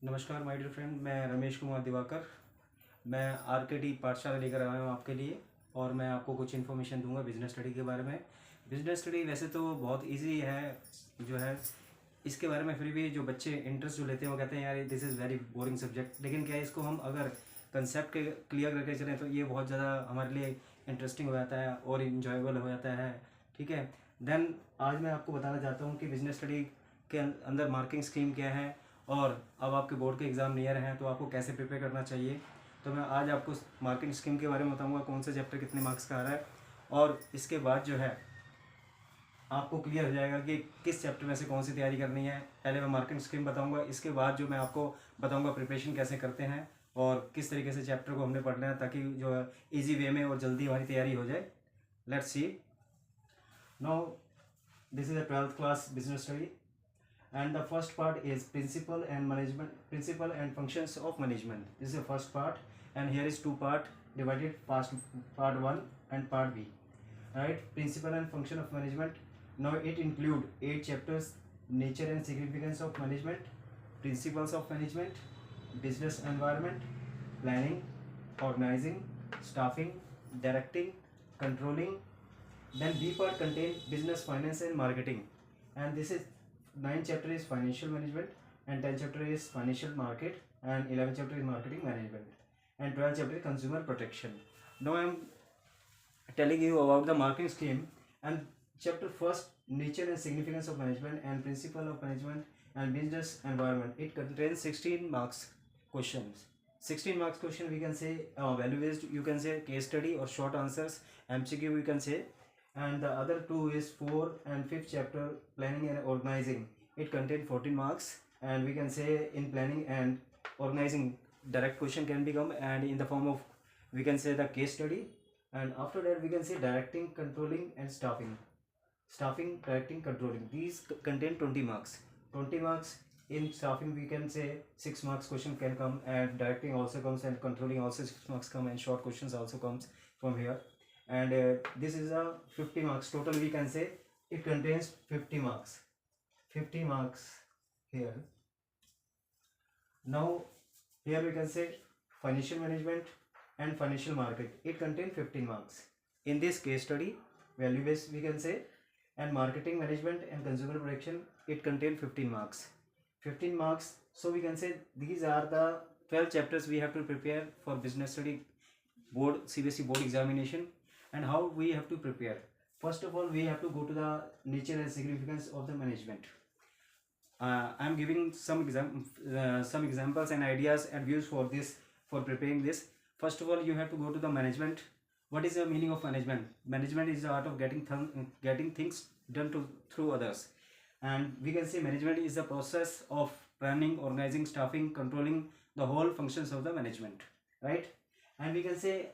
नमस्कार my dear friend, मैं रमेश कुमार दिवाकर। मैं आरकेडी पाठशाला लेकर आया हूँ आपके लिए और मैं आपको कुछ इन्फॉर्मेशन दूंगा बिजनेस स्टडी के बारे में। बिजनेस स्टडी वैसे तो बहुत इजी है जो है इसके बारे में, फिर भी जो बच्चे इंटरेस्ट जो लेते हैं वो कहते हैं यार this is very boring subject. लेकिन क्या है, इसको हम अगर कंसेप्ट के क्लियर करके चलें तो ये बहुत ज़्यादा हमारे लिए इंटरेस्टिंग हो जाता है और इन्जॉयबल हो जाता है। ठीक है, देन आज मैं आपको बताना चाहता हूँ कि बिजनेस स्टडी के अंदर मार्किंग स्कीम क्या है और अब आपके बोर्ड के एग्ज़ाम नियर हैं तो आपको कैसे प्रिपेयर करना चाहिए। तो मैं आज आपको मार्किंग स्कीम के बारे में बताऊंगा, कौन सा चैप्टर कितने मार्क्स का आ रहा है, और इसके बाद जो है आपको क्लियर हो जाएगा कि किस चैप्टर में से कौन सी तैयारी करनी है। पहले मैं मार्किंग स्कीम बताऊंगा, इसके बाद जो मैं आपको बताऊंगा प्रिपरेशन कैसे करते हैं और किस तरीके से चैप्टर को हमने पढ़ना है ताकि जो है ईजी वे में और जल्दी हमारी तैयारी हो जाए। Let's see now, this is a 12th class business study and the first part is principle and functions of management. This is the first part and here is two part divided, past part 1 and part B. Right, principle and function of management. Now it include 8 chapters: nature and significance of management, principles of management, business environment, planning, organizing, staffing, directing, controlling. Then B part contain business, finance and marketing, and this is 9 chapter is financial management, and 10 chapter is financial market, and 11 chapter is marketing management, and 12 chapter is consumer protection. Now I am telling you about the marking scheme and chapter first, nature and significance of management and principle of management and business environment. It contains 16 marks questions. 16 marks question we can say value based, you can say case study or short answers, MCQ we can say. And the other two is 4 and 5th chapter, planning and organizing. It contains 14 marks, and we can say in planning and organizing direct question can become, and in the form of we can say the case study. And after that we can say directing, controlling and staffing, directing, controlling. These contain 20 marks. 20 marks. In staffing we can say 6 marks question can come, and directing also comes, and controlling also 6 marks come, and short questions also comes from here. And this is a 50 marks total, we can say it contains 50 marks. 50 marks here. Now here we can say financial management and financial market, it contains 15 marks. In this case study, value based we can say, and marketing management and consumer protection, it contains 15 marks. 15 marks. So we can say these are the 12 chapters we have to prepare for business study board, CBSE board examination. And how we have to prepare? First of all, we have to go to the nature and significance of the management. I am giving some examples and ideas and views for this, for preparing this. First of all, you have to go to the management. What is the meaning of management? Management is the art of getting things done through others. And we can say management is the process of planning, organizing, staffing, controlling the whole functions of the management, right? And we can say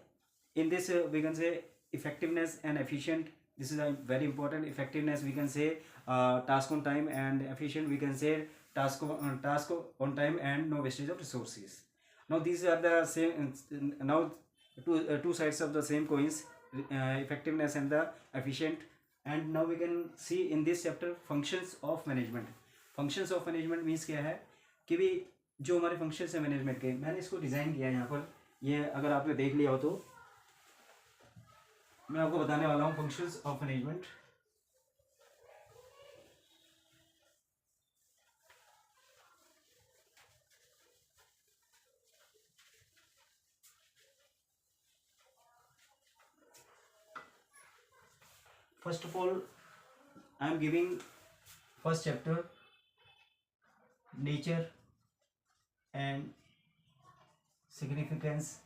in this we can say effectiveness and efficient. This is a very important. Effectiveness we can say task on time, and efficient we can say task on time and no wastage of resources. Now these are the same, now two sides of the same coins, effectiveness and the efficient. And now we can see in this chapter functions of management. functions of management means क्या है कि भी जो हमारे functions है management के, मैंने इसको डिज़ाइन किया है यहाँ पर। ये अगर आपने देख लिया हो तो मैं आपको बताने वाला हूँ functions of management. First of all, I am giving first chapter, nature and significance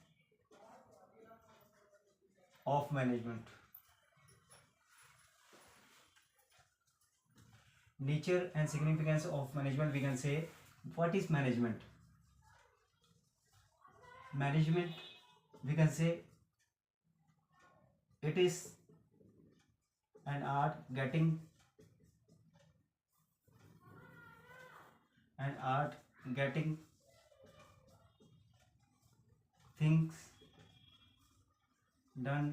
of management. Nature and significance of management, we can say what is management. Management we can say it is an art getting things done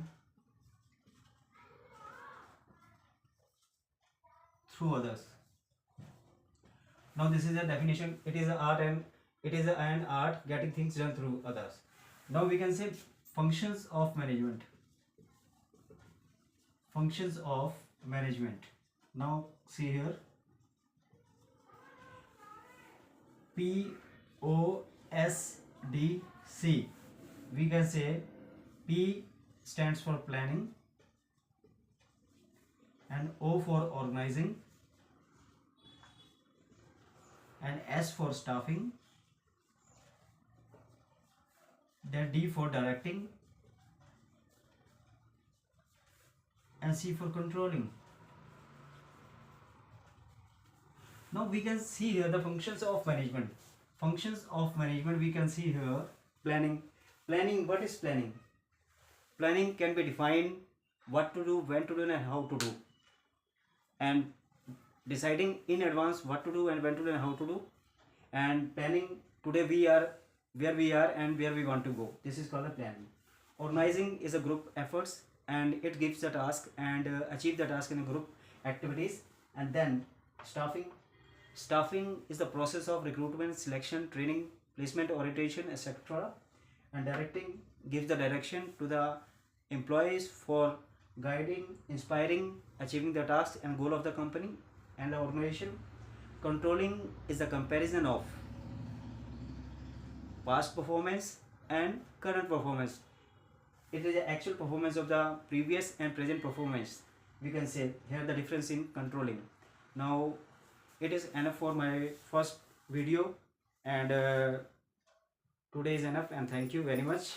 through others. Now this is a definition. It is an art and It is an art getting things done through others. Now we can say functions of management. Functions of management. Now see here, POSDC. We can say P stands for planning, and O for organizing, and S for staffing, then D for directing, and C for controlling. Now we can see here the functions of management. Functions of management, we can see here planning. Planning, what is planning? Planning can be defined what to do, when to do, and how to do. And deciding in advance what to do and when to do and how to do. And planning today we are where we are and where we want to go. This is called a planning. Organizing is a group efforts, and it gives the task and achieve the task in a group activities. And then staffing. Staffing is the process of recruitment, selection, training, placement, orientation, etc. And directing gives the direction to the employees for guiding, inspiring, achieving the task and goal of the company and the organization. Controlling is the comparison of past performance and current performance. It is the actual performance of the previous and present performance. We can say here the difference in controlling. Now it is enough for my first video, and today is enough, and thank you very much.